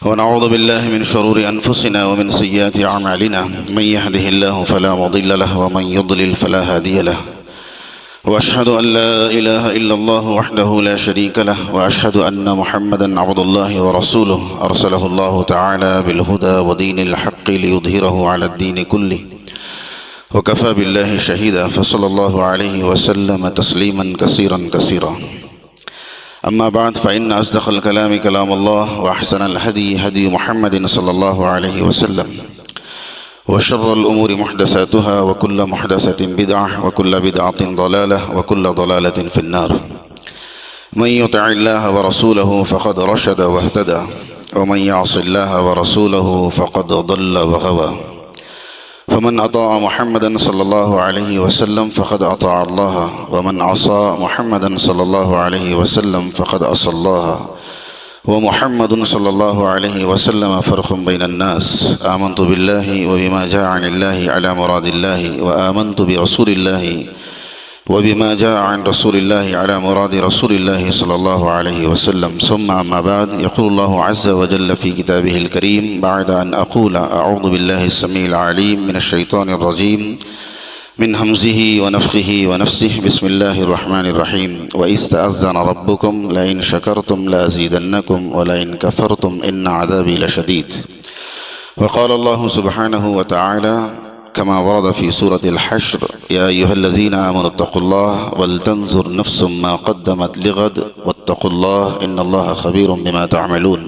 ونعوذ بالله من شرور أنفسنا ومن سيئات أعمالنا من يهده الله فلا مضل له ومن يضلل فلا هادي له وأشهد أن لا إله إلا الله وحده لا شريك له وأشهد أن محمدا عبد الله ورسوله أرسله الله تعالى بالهدى ودين الحق ليظهره على الدين كله وكفى بالله شهيدا فصلى الله عليه وسلم تسليما كثيرا كثيرا. أما بعد فإن أصدق الكلام كلام الله وأحسن الهدي هدي محمد صلى الله عليه وسلم وشر الأمور محدثاتها وكل محدثة بدعة وكل بدعة ضلالة وكل ضلالة في النار. من يطع الله ورسوله فقد رشد واهتدى ومن يعص الله ورسوله فقد ضل وغوى. فمن أطاع محمدا صلى الله عليه وسلم فقد أطاع الله ومن عصى محمدا صلى الله عليه وسلم فقد عصى الله ومحمد صلى الله عليه وسلم فرق بين الناس. آمنت بالله وبما جاء عن الله على مراد الله وآمنت برسول الله وبما جاء عن رسول الله على مراد رسول الله صلى الله عليه وسلم. ثم أما بعد يقول الله عز وجل في كتابه الكريم بعد أن أقول أعوذ بالله السميع العليم من الشيطان الرجيم من همزه ونفخه ونفسه. بسم الله الرحمن الرحيم. وإذ تأذن ربكم لئن شكرتم لأزيدنكم ولئن كفرتم إن عذابي لشديد. وقال الله سبحانه وتعالى كما ورد في سورة الحشر يا أيها الذين آمنوا اتقوا الله ولتنظر نفس ما قدمت لغد واتقوا الله إن الله خبير بما تعملون.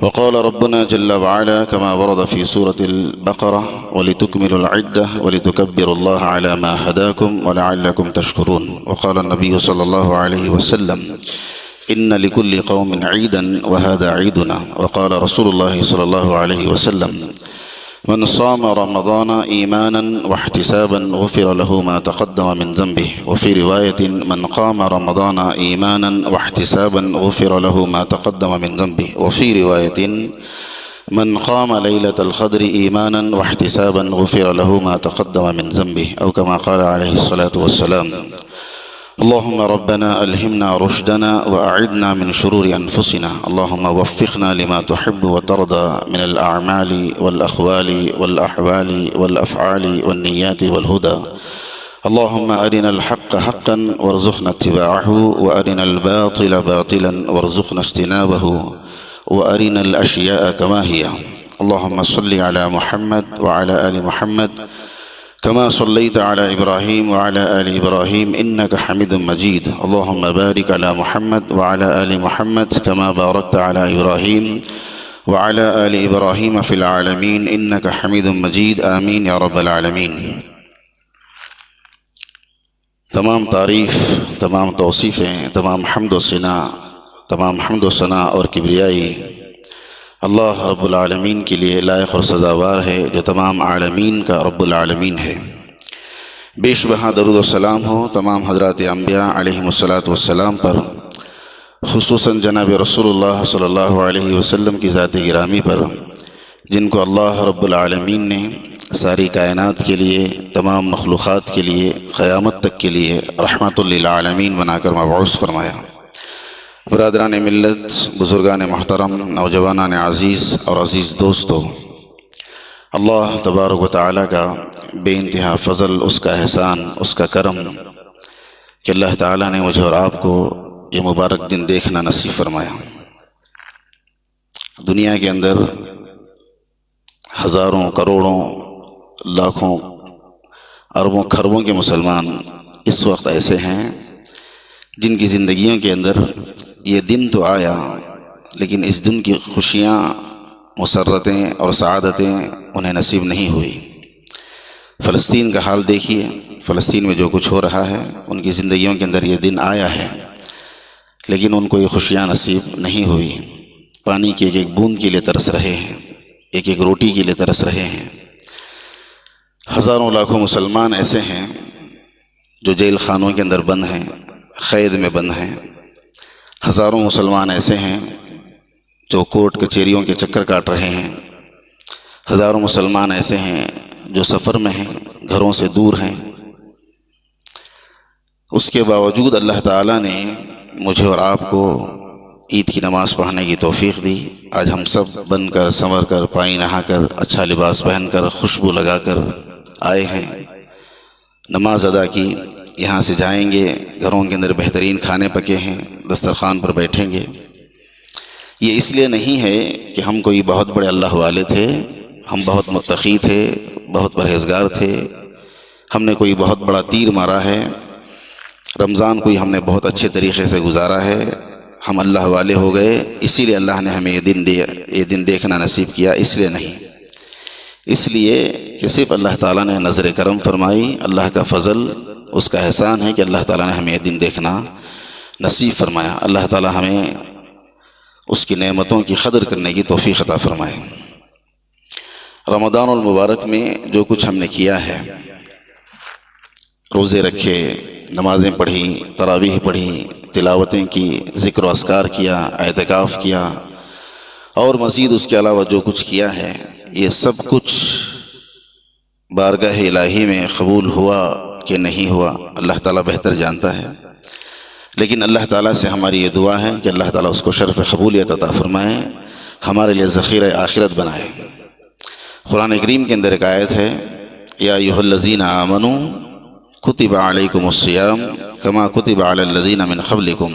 وقال ربنا جل وعلا كما ورد في سورة البقرة ولتكملوا العدة ولتكبروا الله على ما هداكم ولعلكم تشكرون. وقال النبي صلى الله عليه وسلم إن لكل قوم عيدا وهذا عيدنا. وقال رسول الله صلى الله عليه وسلم من صام رمضان إيمانا واحتسابا غفر له ما تقدم من ذنبه. وفي رواية من قام رمضان إيمانا واحتسابا غفر له ما تقدم من ذنبه. وفي رواية من قام ليلة القدر إيمانا واحتسابا غفر له ما تقدم من ذنبه أو كما قال عليه الصلاة والسلام. اللهم ربنا ألهمنا رشدنا وأعذنا من شرور أنفسنا. اللهم وفقنا لما تحب وترضى من الأعمال والأقوال والأحوال والأفعال والنيات والهدى. اللهم أرنا الحق حقا وارزقنا اتباعه وأرنا الباطل باطلا وارزقنا اجتنابه وأرنا الأشياء كما هي. اللهم صل على محمد وعلى آل محمد كما صليت على إبراهيم وعلى آل إبراهيم إنك حميد مجيد. اللهم بارك على محمد وعلى آل محمد كما باركت على إبراهيم وعلى آل إبراهيم في العالمين إنك حميد مجيد. آمين يا رب العالمين. تمام تعریف، تمام توصیفیں، تمام حمد و ثنا اور کبریائی اللہ رب العالمین کے لیے لائق اور سزاوار ہے جو تمام عالمین کا رب العالمین ہے. بے شبہ درود و سلام ہو تمام حضرات انبیاء علیہم الصلاۃ والسلام پر، خصوصاً جناب رسول اللہ صلی اللہ علیہ وسلم کی ذات گرامی پر، جن کو اللہ رب العالمین نے ساری کائنات کے لیے، تمام مخلوقات کے لیے، قیامت تک کے لیے رحمت للعالمین بنا کر مبعوث فرمایا. برادران ملت، بزرگان محترم، نوجوانان عزیز اور عزیز دوستو، اللہ تبارک و تعالیٰ کا بے انتہا فضل، اس کا احسان، اس کا کرم کہ اللہ تعالیٰ نے مجھے اور آپ کو یہ مبارک دن دیکھنا نصیب فرمایا. دنیا کے اندر ہزاروں، کروڑوں، لاکھوں، اربوں، کھربوں کے مسلمان اس وقت ایسے ہیں جن کی زندگیوں کے اندر یہ دن تو آیا، لیکن اس دن کی خوشیاں، مسرتیں اور سعادتیں انہیں نصیب نہیں ہوئی. فلسطین کا حال دیکھیے، فلسطین میں جو کچھ ہو رہا ہے، ان کی زندگیوں کے اندر یہ دن آیا ہے، لیکن ان کو یہ خوشیاں نصیب نہیں ہوئی. پانی کی ایک ایک بوند کے لیے ترس رہے ہیں، ایک ایک روٹی کے لیے ترس رہے ہیں. ہزاروں لاکھوں مسلمان ایسے ہیں جو جیل خانوں کے اندر بند ہیں، قید میں بند ہیں. ہزاروں مسلمان ایسے ہیں جو کورٹ کچہریوں کے چکر کاٹ رہے ہیں. ہزاروں مسلمان ایسے ہیں جو سفر میں ہیں، گھروں سے دور ہیں. اس کے باوجود اللہ تعالیٰ نے مجھے اور آپ کو عید کی نماز پڑھنے کی توفیق دی۔ آج ہم سب بن کر سنور کر پانی نہا کر اچھا لباس پہن کر خوشبو لگا کر آئے ہیں، نماز ادا کی، یہاں سے جائیں گے، گھروں کے اندر بہترین کھانے پکے ہیں، دسترخوان پر بیٹھیں گے۔ یہ اس لیے نہیں ہے کہ ہم کوئی بہت بڑے اللہ والے تھے، ہم بہت متقی تھے، بہت پرہیزگار تھے، ہم نے کوئی بہت بڑا تیر مارا ہے، رمضان کوئی ہم نے بہت اچھے طریقے سے گزارا ہے، ہم اللہ والے ہو گئے اسی لیے اللہ نے ہمیں یہ دن دیکھنا نصیب کیا، اس لیے نہیں، اس لیے کہ صرف اللہ تعالیٰ نے نظر کرم فرمائی، اللہ کا فضل، اس کا احسان ہے کہ اللہ تعالیٰ نے ہمیں یہ دن دیکھنا نصیب فرمایا۔ اللہ تعالیٰ ہمیں اس کی نعمتوں کی قدر کرنے کی توفیق عطا فرمائے۔ رمضان المبارک میں جو کچھ ہم نے کیا ہے، روزے رکھے، نمازیں پڑھی، تراویح پڑھی، تلاوتیں کی، ذکر و اذکار کیا، اعتکاف کیا، اور مزید اس کے علاوہ جو کچھ کیا ہے، یہ سب کچھ بارگاہ الہی میں قبول ہوا کہ نہیں ہوا اللہ تعالیٰ بہتر جانتا ہے، لیکن اللہ تعالیٰ سے ہماری یہ دعا ہے کہ اللہ تعالیٰ اس کو شرف قبولیت عطا فرمائے، ہمارے لیے ذخیرہ آخرت بنائے۔ قرآن کریم کے اندر ایک آیت ہے، یا ایھا الذین آمنوا کتب علیکم الصیام کما کتب علی الذین من قبلکم۔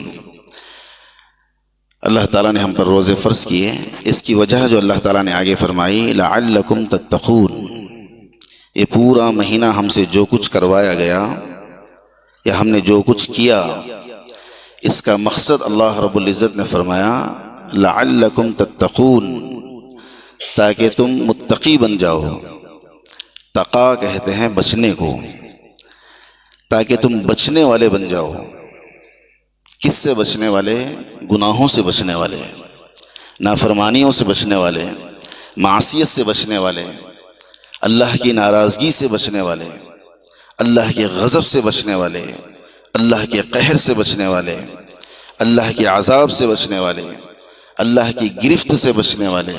اللہ تعالیٰ نے ہم پر روزے فرض کیے، اس کی وجہ جو اللہ تعالیٰ نے آگے فرمائی لعلکم تتقون، یہ پورا مہینہ ہم سے جو کچھ کروایا گیا یا ہم نے جو کچھ کیا، اس کا مقصد اللہ رب العزت نے فرمایا لعلکم تتقون، تاکہ تم متقی بن جاؤ۔ تقا کہتے ہیں بچنے کو، تاکہ تم بچنے والے بن جاؤ۔ کس سے بچنے والے؟ گناہوں سے بچنے والے، نافرمانیوں سے بچنے والے، معصیت سے بچنے والے، اللہ کی ناراضگی سے بچنے والے، اللہ کے غضب سے بچنے والے، اللہ کے قہر سے بچنے والے، اللہ کے عذاب سے بچنے والے، اللہ کی گرفت سے بچنے والے،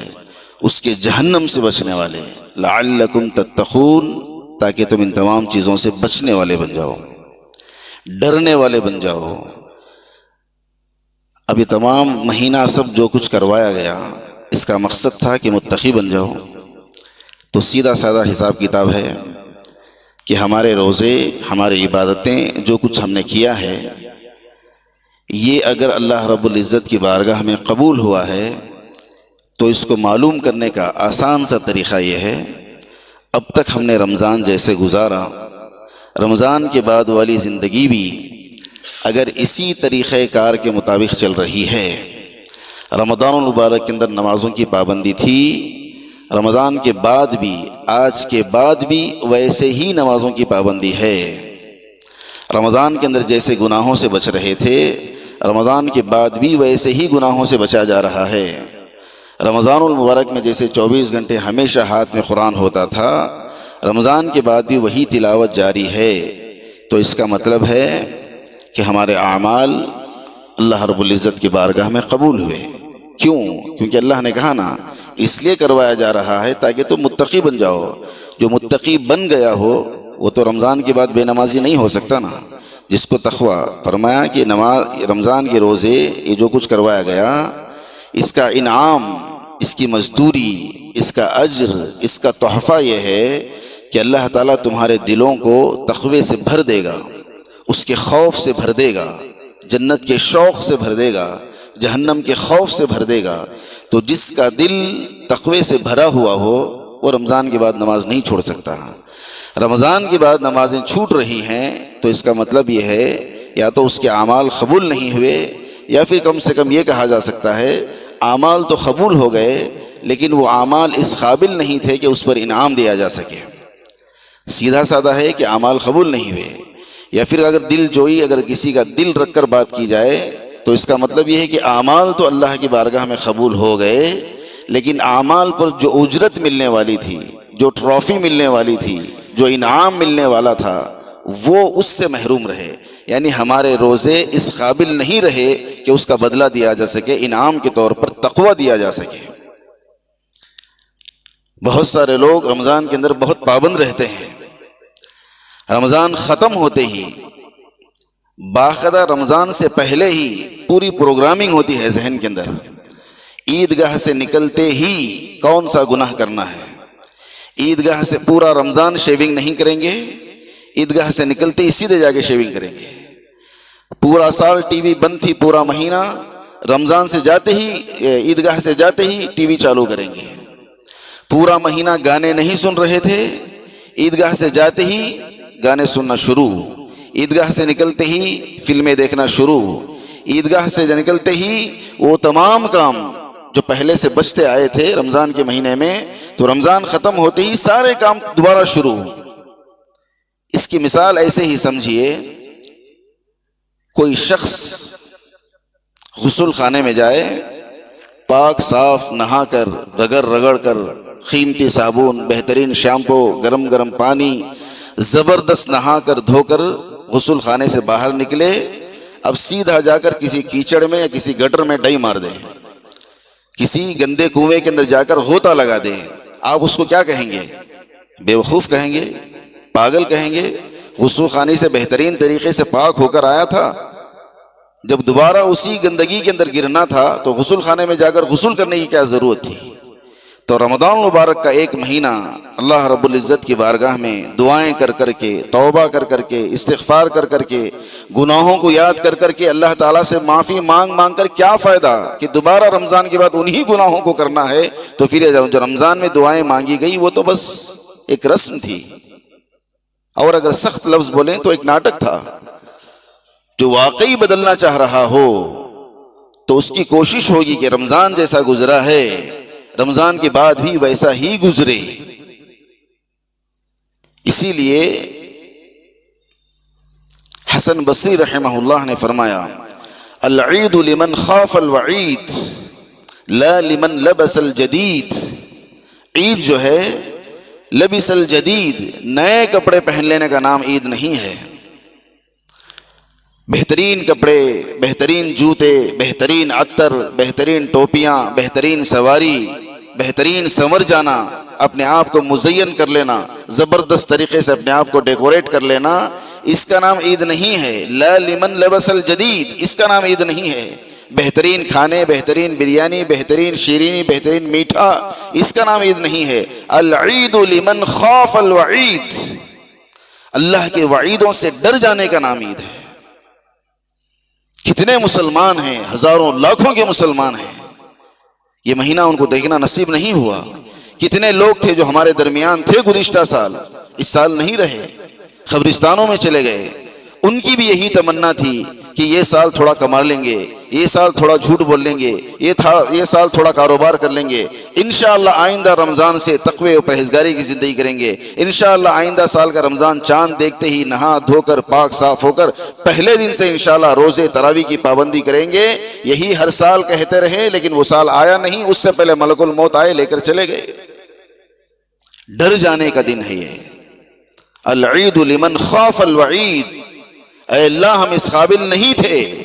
اس کے جہنم سے بچنے والے، لعلکم تتقون، تاکہ تم ان تمام چیزوں سے بچنے والے بن جاؤ، ڈرنے والے بن جاؤ۔ اب یہ تمام مہینہ سب جو کچھ کروایا گیا، اس کا مقصد تھا کہ متقی بن جاؤ۔ تو سیدھا سادہ حساب کتاب ہے کہ ہمارے روزے، ہماری عبادتیں، جو کچھ ہم نے کیا ہے، یہ اگر اللہ رب العزت کی بارگاہ میں قبول ہوا ہے تو اس کو معلوم کرنے کا آسان سا طریقہ یہ ہے، اب تک ہم نے رمضان جیسے گزارا، رمضان کے بعد والی زندگی بھی اگر اسی طریقہ کار کے مطابق چل رہی ہے، رمضان المبارک کے اندر نمازوں کی پابندی تھی، رمضان کے بعد بھی، آج کے بعد بھی ویسے ہی نمازوں کی پابندی ہے، رمضان کے اندر جیسے گناہوں سے بچ رہے تھے، رمضان کے بعد بھی ویسے ہی گناہوں سے بچا جا رہا ہے، رمضان المبارک میں جیسے 24 گھنٹے ہمیشہ ہاتھ میں قرآن ہوتا تھا، رمضان کے بعد بھی وہی تلاوت جاری ہے۔ تو اس کا مطلب ہے کہ ہمارے اعمال اللہ رب العزت کی بارگاہ میں قبول ہوئے۔ کیوں؟ کیونکہ اللہ نے کہا نا، اس لیے کروایا جا رہا ہے تاکہ تم متقی بن جاؤ۔ جو متقی بن گیا ہو وہ تو رمضان کے بعد بے نمازی نہیں ہو سکتا نا۔ جس کو تقوی، فرمایا کہ رمضان کے روزے، یہ جو کچھ کروایا گیا، اس کا انعام، اس کی مزدوری، اس کا اجر، اس کا تحفہ یہ ہے کہ اللہ تعالیٰ تمہارے دلوں کو تقوی سے بھر دے گا، اس کے خوف سے بھر دے گا، جنت کے شوق سے بھر دے گا، جہنم کے خوف سے بھر دے گا۔ تو جس کا دل تقوی سے بھرا ہوا ہو وہ رمضان کے بعد نماز نہیں چھوڑ سکتا۔ رمضان کے بعد نمازیں چھوٹ رہی ہیں تو اس کا مطلب یہ ہے یا تو اس کے اعمال قبول نہیں ہوئے، یا پھر کم سے کم یہ کہا جا سکتا ہے اعمال تو قبول ہو گئے لیکن وہ اعمال اس قابل نہیں تھے کہ اس پر انعام دیا جا سکے۔ سیدھا سادہ ہے کہ اعمال قبول نہیں ہوئے، یا پھر اگر دل جوئی، اگر کسی کا دل رکھ کر بات کی جائے تو اس کا مطلب یہ ہے کہ اعمال تو اللہ کی بارگاہ میں قبول ہو گئے، لیکن اعمال پر جو اجرت ملنے والی تھی، جو ٹرافی ملنے والی تھی، جو انعام ملنے والا تھا، وہ اس سے محروم رہے۔ یعنی ہمارے روزے اس قابل نہیں رہے کہ اس کا بدلہ دیا جا سکے، انعام کے طور پر تقوی دیا جا سکے۔ بہت سارے لوگ رمضان کے اندر بہت پابند رہتے ہیں، رمضان ختم ہوتے ہی باقاعدہ رمضان سے پہلے ہی پوری پروگرامنگ ہوتی ہے ذہن کے اندر، عیدگاہ سے نکلتے ہی کون سا گناہ کرنا ہے، عیدگاہ سے پورا رمضان شیونگ نہیں کریں گے، عیدگاہ سے نکلتے ہی سیدھے جا کے شیونگ کریں گے، پورا سال ٹی وی بند تھی، پورا مہینہ رمضان سے جاتے ہی عیدگاہ سے جاتے ہی ٹی وی چالو کریں گے، پورا مہینہ گانے نہیں سن رہے تھے، عیدگاہ سے جاتے ہی گانے سننا شروع، عیدگاہ سے نکلتے ہی فلمیں دیکھنا شروع، عیدگاہ سے نکلتے ہی وہ تمام کام جو پہلے سے بچتے آئے تھے رمضان کے مہینے میں، تو رمضان ختم ہوتے ہی سارے کام دوبارہ شروع۔ اس کی مثال ایسے ہی سمجھیے، کوئی شخص غسل خانے میں جائے، پاک صاف نہا کر رگڑ کر قیمتی صابن، بہترین شیمپو، گرم گرم پانی، زبردست نہا کر دھو کر غسل خانے سے باہر نکلے، اب سیدھا جا کر کسی کیچڑ میں یا کسی گٹر میں ڈئی مار دے، کسی گندے کنویں کے اندر جا کر غوطہ لگا دے، آپ اس کو کیا کہیں گے؟ بے وقوف کہیں گے، پاگل کہیں گے؟ غسل خانے سے بہترین طریقے سے پاک ہو کر آیا تھا، جب دوبارہ اسی گندگی کے اندر گرنا تھا تو غسل خانے میں جا کر غسل کرنے کی کیا ضرورت تھی؟ تو رمضان مبارک کا ایک مہینہ اللہ رب العزت کی بارگاہ میں دعائیں کر کر کے، توبہ کر کر کے، استغفار کر کر کے، گناہوں کو یاد کر کر کے، اللہ تعالیٰ سے معافی مانگ کر کیا فائدہ کہ دوبارہ رمضان کے بعد انہی گناہوں کو کرنا ہے؟ تو پھر جو رمضان میں دعائیں مانگی گئی وہ تو بس ایک رسم تھی، اور اگر سخت لفظ بولیں تو ایک ناٹک تھا۔ جو واقعی بدلنا چاہ رہا ہو تو اس کی کوشش ہوگی کہ رمضان جیسا گزرا ہے رمضان کے بعد بھی ویسا ہی گزرے۔ اسی لیے حسن بصری رحمہ اللہ نے فرمایا، العید لمن خاف الوعید لا لمن لبس الجدید۔ عید جو ہے لبس الجدید، نئے کپڑے پہن لینے کا نام عید نہیں ہے۔ بہترین کپڑے، بہترین جوتے، بہترین عطر، بہترین ٹوپیاں، بہترین سواری، بہترین سنور جانا، اپنے آپ کو مزین کر لینا، زبردست طریقے سے اپنے آپ کو ڈیکوریٹ کر لینا، اس کا نام عید نہیں ہے۔ لا لمن لبس الجدید، اس کا نام عید نہیں ہے۔ بہترین کھانے، بہترین بریانی، بہترین شیرینی، بہترین میٹھا، اس کا نام عید نہیں ہے۔ العید لمن خاف الوعید، اللہ کے وعیدوں سے ڈر جانے کا نام عید ہے۔ کتنے مسلمان ہیں، ہزاروں لاکھوں کے مسلمان ہیں، یہ مہینہ ان کو دیکھنا نصیب نہیں ہوا۔ کتنے لوگ تھے جو ہمارے درمیان تھے گزشتہ سال، اس سال نہیں رہے، قبرستانوں میں چلے گئے۔ ان کی بھی یہی تمنا تھی کہ یہ سال تھوڑا کما لیں گے، یہ سال تھوڑا جھوٹ بول لیں گے، یہ سال تھوڑا کاروبار کر لیں گے، انشاءاللہ آئندہ رمضان سے تقوی و پرہیزگاری کی زندگی کریں گے، انشاءاللہ آئندہ سال کا رمضان چاند دیکھتے ہی نہا دھو کر پاک صاف ہو کر پہلے دن سے انشاءاللہ روزے تراویح کی پابندی کریں گے۔ یہی ہر سال کہتے رہے، لیکن وہ سال آیا نہیں، اس سے پہلے ملک الموت آئے، لے کر چلے گئے۔ ڈر جانے کا دن ہے یہ۔ العید لمن خاف الوعید، اے اللہ ہم اس قابل نہیں تھے،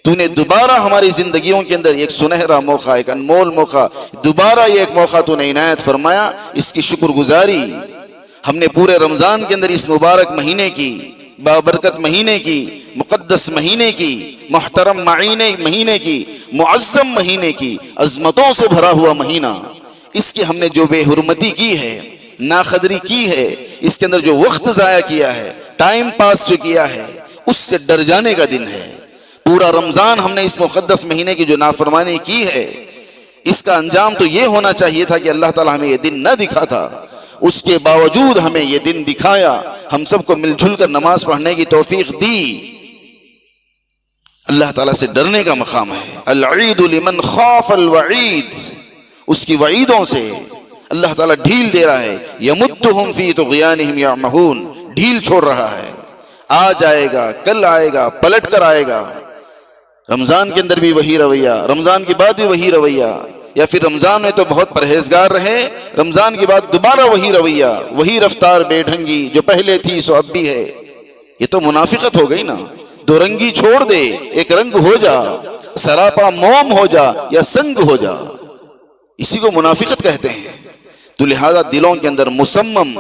تو نے دوبارہ ہماری زندگیوں کے اندر ایک سنہرا موقع، ایک انمول موقع، دوبارہ یہ ایک موقع تو نے عنایت فرمایا، اس کی شکر گزاری ہم نے پورے رمضان کے اندر اس مبارک مہینے کی، بابرکت مہینے کی، مقدس مہینے کی، محترم مہینے کی، معظم مہینے کی، عظمتوں سے بھرا ہوا مہینہ، اس کی ہم نے جو بے حرمتی کی ہے، ناقدری کی ہے، اس کے اندر جو وقت ضائع کیا ہے، ٹائم پاس جو کیا ہے، اس سے ڈر جانے کا دن ہے۔ پورا رمضان ہم نے اس مقدس مہینے کی جو نافرمانی کی ہے، اس کا انجام تو یہ ہونا چاہیے تھا کہ اللہ تعالیٰ ہمیں یہ دن نہ دکھاتا، اس کے باوجود ہمیں یہ دن دکھایا، ہم سب کو مل جل کر نماز پڑھنے کی توفیق دی۔ اللہ تعالیٰ سے ڈرنے کا مقام ہے۔ العید لمن خاف الوعید، اس کی وعیدوں سے اللہ تعالیٰ ڈھیل دے رہا ہے۔ یمدہم فی طغیانہم یعمہون، ڈھیل چھوڑ رہا ہے، آ جائے گا، کل آئے گا، پلٹ کر آئے گا۔ رمضان کے اندر بھی وہی رویہ، رمضان کے بعد بھی وہی رویہ، یا پھر رمضان میں تو بہت پرہیزگار رہے، رمضان کے بعد دوبارہ وہی رویہ، وہی رفتار بے ڈھنگی جو پہلے تھی سو اب بھی ہے۔ یہ تو منافقت ہو گئی نا۔ دو رنگی چھوڑ دے، ایک رنگ ہو جا، سراپا موم ہو جا یا سنگ ہو جا، اسی کو منافقت کہتے ہیں۔ تو لہذا دلوں کے اندر مصمم،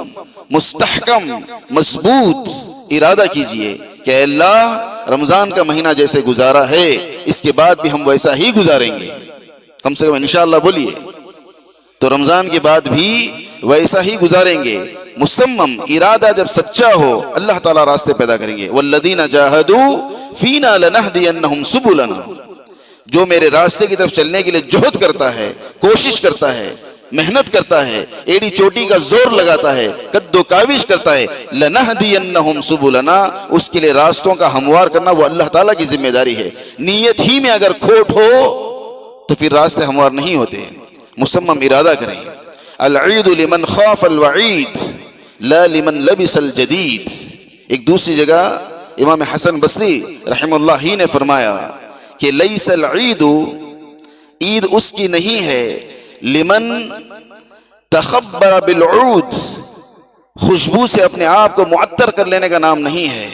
مستحکم، مضبوط ارادہ کیجئے، کہ اے اللہ رمضان کا مہینہ جیسے گزارا ہے اس کے بعد بھی ہم ویسا ہی گزاریں گے، کم سے کم انشاءاللہ بولیے، تو رمضان کے بعد بھی ویسا ہی گزاریں گے۔ مصمم ارادہ جب سچا ہو اللہ تعالیٰ راستے پیدا کریں گے۔ والذین جاہدوا فینا لنہدینہم سبلنا، جو میرے راستے کی طرف چلنے کے لیے جہد کرتا ہے، کوشش کرتا ہے، محنت کرتا ہے، ایڑی چوٹی کا زور لگاتا ہے، قد و کاوش کرتا ہے، لنہدینہم سبلنا، اس کے لیے راستوں کا ہموار کرنا وہ اللہ تعالیٰ کی ذمہ داری ہے۔ نیت ہی میں اگر کھوٹ ہو تو پھر راستے ہموار نہیں ہوتے۔ مصمم ارادہ کریں۔ العید لمن خاف الوعید لا لمن لبس الجدید۔ ایک دوسری جگہ امام حسن بصری رحمہ اللہ ہی نے فرمایا کہ لیس العید، عید اس کی نہیں ہے، لمن تخبر بالعود، خوشبو سے اپنے آپ کو معطر کر لینے کا نام نہیں ہے۔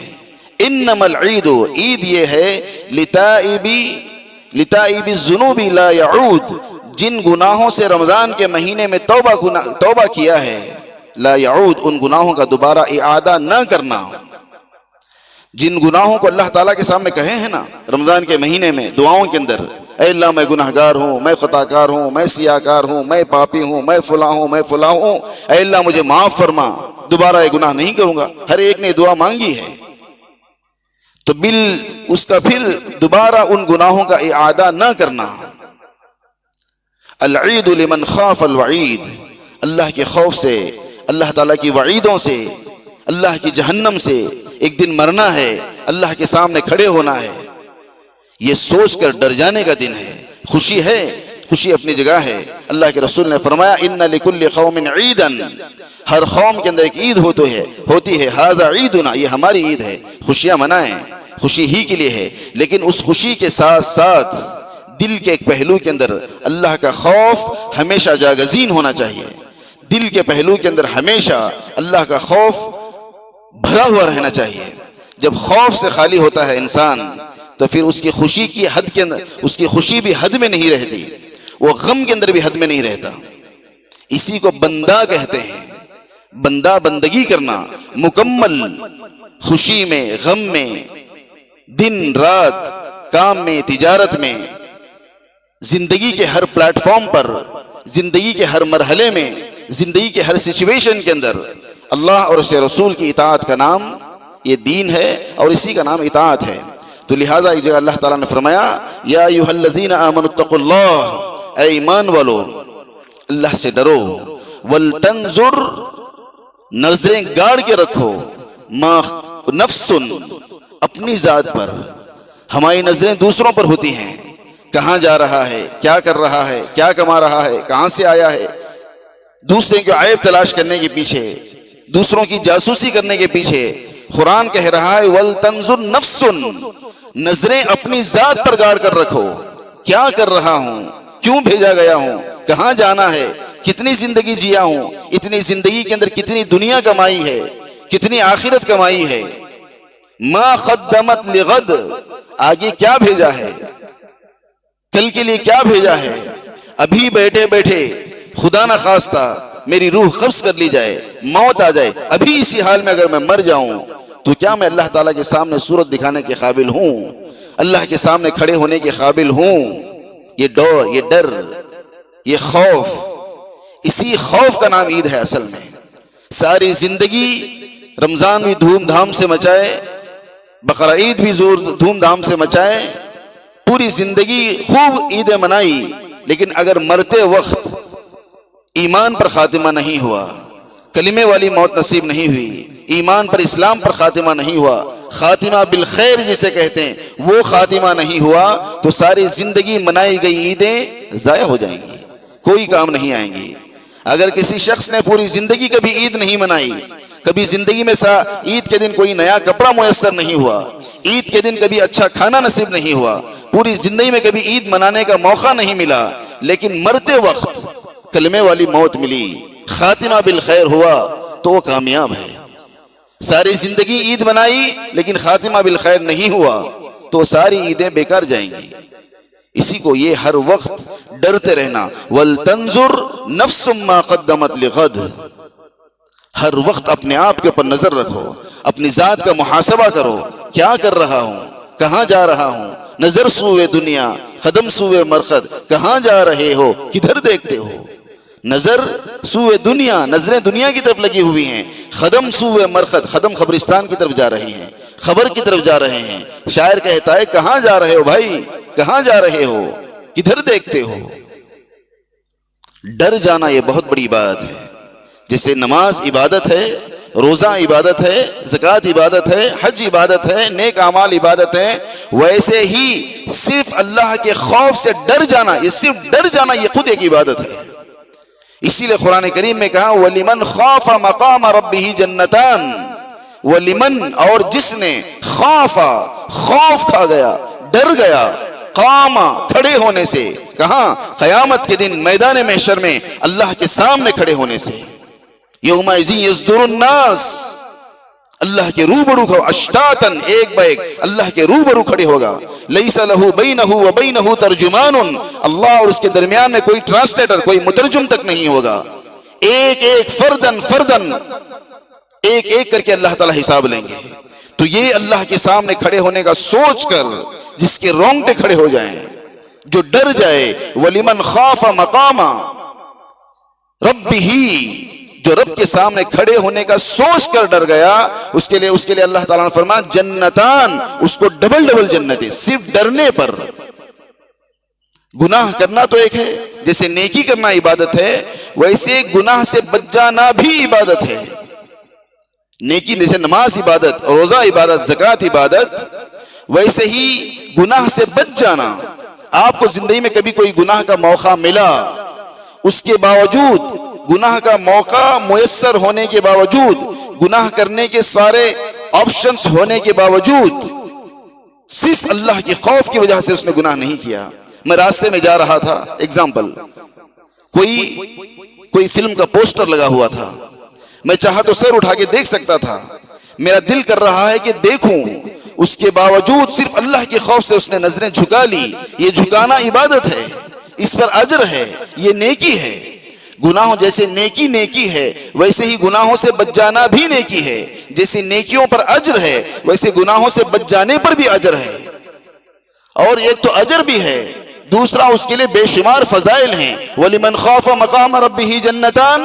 انما العید، عید یہ ہے لتائب الذنوب لا یعود، جن گناہوں سے رمضان کے مہینے میں توبہ کیا ہے، لا یعود، ان گناہوں کا دوبارہ اعادہ نہ کرنا۔ جن گناہوں کو اللہ تعالیٰ کے سامنے کہے ہیں نا رمضان کے مہینے میں دعاؤں کے اندر، اے اللہ میں گناہ گار ہوں، میں خطا کار ہوں، میں سیاہ کار ہوں، میں پاپی ہوں، میں فلاں ہوں، میں فلاں ہوں، اے اللہ مجھے معاف فرما، دوبارہ یہ گناہ نہیں کروں گا، ہر ایک نے دعا مانگی ہے، تو اس کا پھر دوبارہ ان گناہوں کا اعادہ نہ کرنا۔ العید لمن خاف الوعید، اللہ کے خوف سے، اللہ تعالیٰ کی وعیدوں سے، اللہ کی جہنم سے، ایک دن مرنا ہے، اللہ کے سامنے کھڑے ہونا ہے، یہ سوچ کر ڈر جانے کا دن ہے۔ خوشی ہے، خوشی اپنی جگہ ہے۔ اللہ کے رسول نے فرمایا ان لکل قوم عیدا، ہر قوم کے اندر ایک عید ہوتی ہے، ھذا عیدنا، یہ ہماری عید ہے، خوشیاں منائیں، خوشی ہی کے لیے ہے، لیکن اس خوشی کے ساتھ ساتھ دل کے ایک پہلو کے اندر اللہ کا خوف ہمیشہ جاگزین ہونا چاہیے۔ دل کے پہلو کے اندر ہمیشہ اللہ کا خوف بھرا ہوا رہنا چاہیے۔ جب خوف سے خالی ہوتا ہے انسان تو پھر اس کی خوشی کی حد کے اندر، اس کی خوشی بھی حد میں نہیں رہتی، وہ غم کے اندر بھی حد میں نہیں رہتا۔ اسی کو بندہ کہتے ہیں، بندہ بندگی کرنا، مکمل خوشی میں، غم میں، دن رات، کام میں، تجارت میں، زندگی کے ہر پلیٹ فارم پر، زندگی کے ہر مرحلے میں، زندگی کے ہر سچویشن کے اندر اللہ اور اس کے رسول کی اطاعت کا نام یہ دین ہے، اور اسی کا نام اطاعت ہے۔ تو لہٰذا ایک جگہ اللہ تعالیٰ نے فرمایا یا ایھا الذین آمنوا اتقوا اللہ، اے ایمان والو اللہ سے ڈرو، ولتنظر، نظریں گاڑ کے رکھو، ما نفس، اپنی ذات پر، ہماری نظریں دوسروں پر ہوتی ہیں، کہاں جا رہا ہے، کیا کر رہا ہے، کیا کما رہا ہے، کہاں سے آیا ہے، دوسرے کے عیب تلاش کرنے کے پیچھے، دوسروں کی جاسوسی کرنے کے پیچھے قرآن کہہ رہا ہے وَلْتَنْظُرْ نَفْسٌ، نظریں اپنی ذات پر گاڑ کر رکھو، کیا کر رہا ہوں، کیوں بھیجا گیا ہوں، کہاں جانا ہے، کتنی زندگی جیا ہوں، اتنی زندگی کے اندر کتنی دنیا کمائی ہے، کتنی آخرت کمائی ہے، ما قدمت لغد، آگے کیا بھیجا ہے، کل کے لیے کیا بھیجا ہے۔ ابھی بیٹھے بیٹھے خدا نہ خواستہ میری روح قبض کر لی جائے، موت آ جائے، ابھی اسی حال میں اگر میں مر جاؤں تو کیا میں اللہ تعالیٰ کے سامنے صورت دکھانے کے قابل ہوں، اللہ کے سامنے کھڑے ہونے کے قابل ہوں؟ یہ ڈر، یہ خوف، اسی خوف کا نام عید ہے اصل میں۔ ساری زندگی رمضان بھی دھوم دھام سے مچائے، بقرہ عید بھی دھوم دھام سے مچائے، پوری زندگی خوب عیدیں منائی، لیکن اگر مرتے وقت ایمان پر خاتمہ نہیں ہوا، کلمے والی موت نصیب نہیں ہوئی، ایمان پر اسلام پر خاتمہ نہیں ہوا، خاتمہ بالخیر جسے کہتے ہیں وہ خاتمہ نہیں ہوا، تو ساری زندگی منائی گئی عیدیں ضائع ہو جائیں گی، کوئی کام نہیں آئیں گی۔ اگر کسی شخص نے پوری زندگی کبھی عید نہیں منائی، کبھی زندگی میں عید کے دن کوئی نیا کپڑا میسر نہیں ہوا، عید کے دن کبھی اچھا کھانا نصیب نہیں ہوا، پوری زندگی میں کبھی عید منانے کا موقع نہیں ملا، لیکن مرتے وقت کلمے والی موت ملی، خاتمہ بالخیر ہوا، تو وہ کامیاب ہے۔ ساری زندگی عید منائی لیکن خاتمہ بالخیر نہیں ہوا تو ساری عیدیں بیکار جائیں گی۔ اسی کو یہ ہر وقت ڈرتے رہنا، وَلْتَنْظُرْ نَفْسٌ مَّا قَدَّمَتْ لِغَدٍ، ہر وقت اپنے آپ کے اوپر نظر رکھو، اپنی ذات کا محاسبہ کرو، کیا کر رہا ہوں، کہاں جا رہا ہوں، نظر سوئے دنیا قدم سوئے مرقد، کہاں جا رہے ہو، کدھر دیکھتے ہو؟ نظر سوئے دنیا، نظریں دنیا کی طرف لگی ہوئی ہیں، قدم سوئے مرقد، قدم قبرستان کی طرف جا رہی ہیں، خبر کی طرف جا رہے ہیں۔ شاعر کہتا ہے کہاں جا رہے ہو بھائی، کہاں جا رہے ہو، کدھر دیکھتے ہو؟ ڈر جانا یہ بہت بڑی بات ہے۔ جیسے نماز عبادت ہے، روزہ عبادت ہے، زکوٰۃ عبادت ہے، حج عبادت ہے، نیک اعمال عبادت ہے، ویسے ہی صرف اللہ کے خوف سے ڈر جانا، یہ صرف ڈر جانا یہ خود ایک عبادت ہے۔ اسی لیے قرآن کریم میں کہا وَلِمَنْ خَافَ مَقَامَ رَبِّهِ جَنَّتَانِ، وَلِمَنْ، اور جس نے خاف، خوف کھا گیا، ڈر گیا، قام، کھڑے ہونے سے، کہاں؟ قیامت کے دن میدان محشر میں اللہ کے سامنے کھڑے ہونے سے۔ یومئذ یصدر الناس، اللہ کے روبرو کھڑا، اشتاتن، ایک با ایک اللہ کے روبرو کھڑے ہوگا۔ لیس لہ بینہ وبینہ ترجمان، اللہ اور اس کے درمیان میں کوئی ٹرانسلیٹر، کوئی مترجم تک نہیں ہوگا۔ ایک ایک فردن فردن، ایک ایک کر کے اللہ تعالی حساب لیں گے۔ تو یہ اللہ کے سامنے کھڑے ہونے کا سوچ کر جس کے رونگٹے کھڑے ہو جائیں، جو ڈر جائے، وَلِمَنْ خَافَ مَقَامَ رَبِّهِ، جو رب کے سامنے کھڑے ہونے کا سوچ کر ڈر گیا، اس کے لیے اللہ تعالیٰ نے فرمایا جنتان، اس کو ڈبل ڈبل جنتیں، صرف ڈرنے پر۔ گناہ کرنا تو ایک ہے، جیسے نیکی کرنا عبادت ہے، ویسے گناہ سے بچ جانا بھی عبادت ہے۔ نیکی جیسے نماز عبادت، روزہ عبادت، زکوٰۃ عبادت، ویسے ہی گناہ سے بچ جانا۔ آپ کو زندگی میں کبھی کوئی گناہ کا موقع ملا، اس کے باوجود، گناہ کا موقع میسر ہونے کے باوجود، گناہ کرنے کے سارے آپشنز ہونے کے باوجود، صرف اللہ کے خوف کی وجہ سے اس نے گناہ نہیں کیا۔ میں راستے میں جا رہا تھا، ایگزامپل، کوئی فلم کا پوسٹر لگا ہوا تھا، میں چاہا تو سر اٹھا کے دیکھ سکتا تھا، میرا دل کر رہا ہے کہ دیکھوں، اس کے باوجود صرف اللہ کے خوف سے اس نے نظریں جھکا لی۔ یہ جھکانا عبادت ہے، اس پر اجر ہے، یہ نیکی ہے۔ گناہوں جیسے نیکی ہے، ویسے ہی گناہوں سے بچ جانا بھی نیکی ہے۔ جیسے نیکیوں پر اجر ہے، ویسے گناہوں سے بچ جانے پر بھی اجر ہے۔ اور ایک تو اجر بھی ہے، دوسرا اس کے لیے بے شمار فضائل ہیں۔ وَلِمَنْ خَافَ مَقَامَ رَبِّهِ جَنَّتَانِ،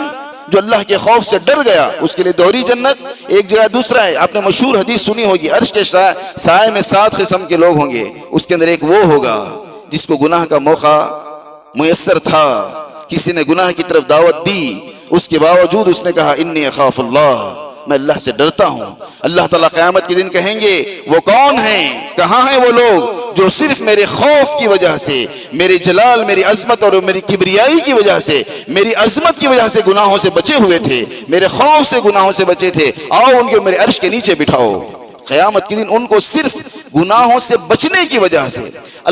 جو اللہ کے خوف سے ڈر گیا اس کے لیے دوہری جنت۔ ایک جگہ دوسرا ہے، آپ نے مشہور حدیث سنی ہوگی، عرش کے سائے میں 7 قسم کے لوگ ہوں گے، اس کے اندر ایک وہ ہوگا جس کو گناہ کا موقع میسر تھا، کسی نے گناہ کی طرف دعوت دی، اس کے باوجود اس نے کہا انی اخاف اللہ، میں اللہ سے ڈرتا ہوں۔ اللہ تعالیٰ قیامت کے دن کہیں گے وہ کون ہیں، کہاں ہیں وہ لوگ جو صرف میرے خوف کی وجہ سے، میرے جلال، میری عظمت اور میری کبریائی کی وجہ سے، میری عظمت کی وجہ سے گناہوں سے بچے ہوئے تھے، میرے خوف سے گناہوں سے بچے تھے، آؤ ان کو میرے عرش کے نیچے بٹھاؤ۔ قیامت کے دن ان کو صرف گناہوں سے بچنے کی وجہ سے،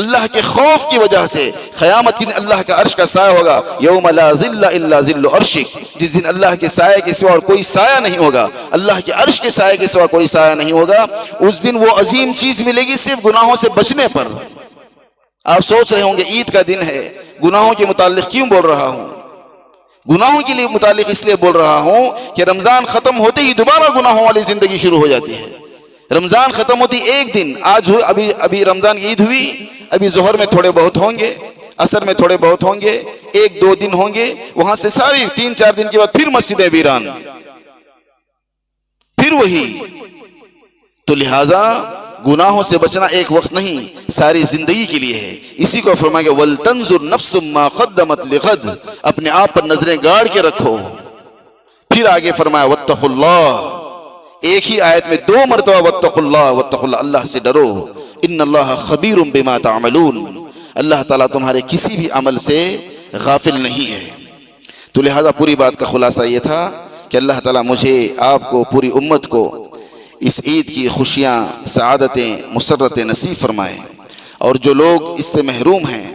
اللہ کے خوف کی وجہ سے، قیامت کے دن اللہ کا عرش کا سایہ ہوگا، یوم لا ظل الا ظل عرشک، جس دن اللہ کے سایہ کے سوا اور کوئی سایہ نہیں ہوگا، اللہ کے عرش کے سایہ کے سوا کوئی سایہ نہیں ہوگا۔ اس دن وہ عظیم چیز ملے گی صرف گناہوں سے بچنے پر۔ آپ سوچ رہے ہوں گے عید کا دن ہے، گناہوں کے متعلق کیوں بول رہا ہوں؟ گناہوں کے لیے متعلق اس لیے بول رہا ہوں کہ رمضان ختم ہوتے ہی دوبارہ گناہوں والی زندگی شروع ہو جاتی ہے۔ رمضان ختم ہوتی ایک دن، آج ابھی رمضان کی عید ہوئی، ابھی ظہر میں تھوڑے بہت ہوں گے، عصر میں تھوڑے بہت ہوں گے، 1-2 دن ہوں گے، وہاں سے ساری 3-4 دن کے بعد پھر مسجدیں ویران، پھر وہی۔ تو لہٰذا گناہوں سے بچنا ایک وقت نہیں، ساری زندگی کے لیے ہے۔ اسی کو فرمایا کہ وَلْتَنْظُرْ نَفْسٌ مَا قَدَّمَتْ لِغَدٍ، اپنے آپ پر نظریں گاڑ کے رکھو۔ پھر آگے فرمایا وَاتَّقُوا اللَّهَ، ایک ہی آیت میں 2 مرتبہ وَاتَّقُوا اللَّهَ، وَاتَّقُوا اللَّهَ، اللہ سے ڈرو۔ ان اللہ خبیر بما تعملون، اللہ تعالیٰ تمہارے کسی بھی عمل سے غافل نہیں ہے۔ تو لہذا پوری بات کا خلاصہ یہ تھا کہ اللہ تعالیٰ مجھے، آپ کو، پوری امت کو اس عید کی خوشیاں، سعادتیں، مسرتیں نصیب فرمائے، اور جو لوگ اس سے محروم ہیں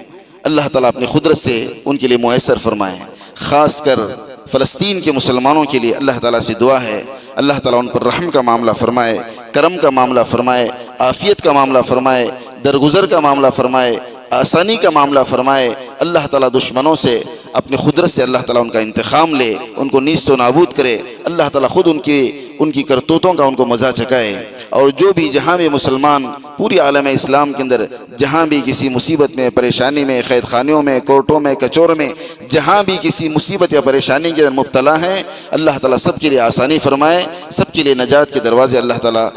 اللہ تعالیٰ اپنی قدرت سے ان کے لیے میسر فرمائے۔ خاص کر فلسطین کے مسلمانوں کے لیے اللہ تعالیٰ سے دعا ہے، اللہ تعالیٰ ان پر رحم کا معاملہ فرمائے، کرم کا معاملہ فرمائے، عافیت کا معاملہ فرمائے، درگزر کا معاملہ فرمائے، آسانی کا معاملہ فرمائے۔ اللہ تعالیٰ دشمنوں سے اپنی قدرت سے اللہ تعالیٰ ان کا انتقام لے، ان کو نیست و نابود کرے۔ اللہ تعالیٰ خود ان کی کرتوتوں کا ان کو مزہ چکائے، اور جو بھی جہاں بھی مسلمان پوری عالم اسلام کے اندر جہاں بھی کسی مصیبت میں پریشانی میں قید خانوں میں کورٹوں میں کچور میں جہاں بھی کسی مصیبت یا پریشانی کے اندر مبتلا ہیں اللہ تعالیٰ سب کے لیے آسانی فرمائے، سب کے لیے نجات کے دروازے اللہ تعالیٰ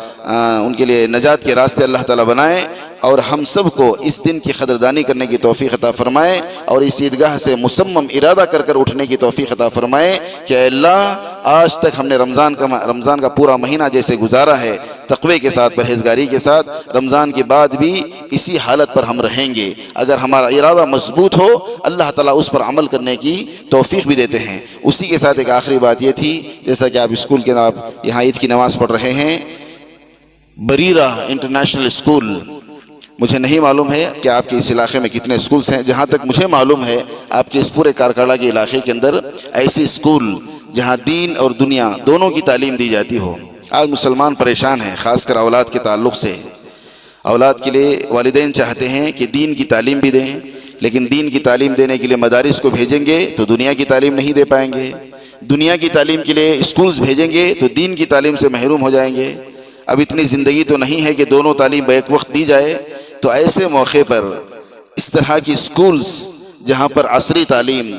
ان کے لیے نجات کے راستے اللہ تعالیٰ بنائے، اور ہم سب کو اس دن کی قدردانی کرنے کی توفیق عطا فرمائے، اور اس عیدگاہ سے مصمم ارادہ کر اٹھنے کی توفیق عطا فرمائے کہ اے اللہ آج تک ہم نے رمضان کا پورا مہینہ جیسے گزارا ہے تقوی کے ساتھ پرہیزگاری کے ساتھ، رمضان کے بعد بھی اسی حالت پر ہم رہیں گے۔ اگر ہمارا ارادہ مضبوط ہو اللہ تعالیٰ اس پر عمل کرنے کی توفیق بھی دیتے ہیں۔ اسی کے ساتھ ایک آخری بات یہ تھی، جیسا کہ آپ اسکول کے اندر آپ یہاں عید کی نماز پڑھ رہے ہیں، بریرہ انٹرنیشنل اسکول، مجھے نہیں معلوم ہے کہ آپ کے اس علاقے میں کتنے اسکولز ہیں، جہاں تک مجھے معلوم ہے آپ کے اس پورے کارکڑہ کے علاقے کے اندر ایسے اسکول جہاں دین اور دنیا دونوں کی تعلیم دی جاتی ہو۔ آج مسلمان پریشان ہیں، خاص کر اولاد کے تعلق سے۔ اولاد کے لیے والدین چاہتے ہیں کہ دین کی تعلیم بھی دیں، لیکن دین کی تعلیم دینے کے لیے مدارس کو بھیجیں گے تو دنیا کی تعلیم نہیں دے پائیں گے، دنیا کی تعلیم کے لیے اسکولز بھیجیں گے تو دین کی تعلیم سے محروم ہو جائیں گے۔ اب اتنی زندگی تو نہیں ہے کہ دونوں تعلیم بیک وقت دی جائے، تو ایسے موقع پر اس طرح کی اسکولز جہاں پر عصری تعلیم،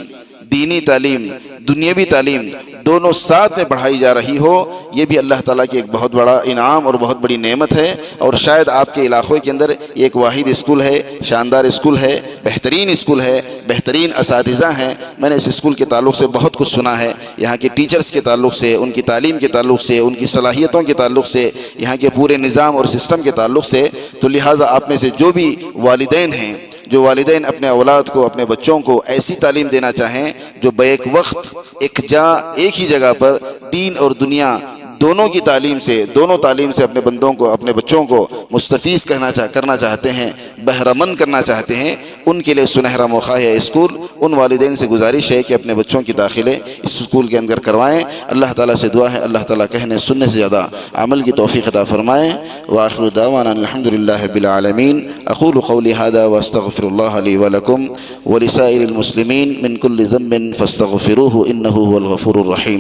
دینی تعلیم، دنیاوی تعلیم دونوں ساتھ میں پڑھائی جا رہی ہو، یہ بھی اللہ تعالیٰ کی ایک بہت بڑا انعام اور بہت بڑی نعمت ہے۔ اور شاید آپ کے علاقوں کے اندر ایک واحد اسکول ہے، شاندار اسکول ہے، بہترین اسکول ہے، بہترین اساتذہ ہیں۔ میں نے اس اسکول کے تعلق سے بہت کچھ سنا ہے، یہاں کے ٹیچرز کے تعلق سے، ان کی تعلیم کے تعلق سے، ان کی صلاحیتوں کے تعلق سے، یہاں کے پورے نظام اور سسٹم کے تعلق سے۔ تو لہٰذا آپ میں سے جو بھی والدین ہیں، جو والدین اپنے اولاد کو، اپنے بچوں کو ایسی تعلیم دینا چاہیں جو بیک وقت ایک ہی جگہ پر دین اور دنیا دونوں کی تعلیم سے، دونوں تعلیم سے اپنے بندوں کو، اپنے بچوں کو مستفیض کرنا چاہتے ہیں، بہرہ مند کرنا چاہتے ہیں، ان کے لیے سنہرا موقع ہے اسکول۔ ان والدین سے گزارش ہے کہ اپنے بچوں کی داخلے اس اسکول کے اندر کروائیں۔ اللہ تعالیٰ سے دعا ہے اللہ تعالیٰ کہنے سننے سے زیادہ عمل کی توفیق عطا فرمائیں۔ وآخر دعوانا الحمدللہ رب العالمین۔ اقول قولی ھذا واستغفر اللہ لی ولکم ولسائر المسلمین من کل ذنب فاستغفروہ انہ هو الغفور الرحیم۔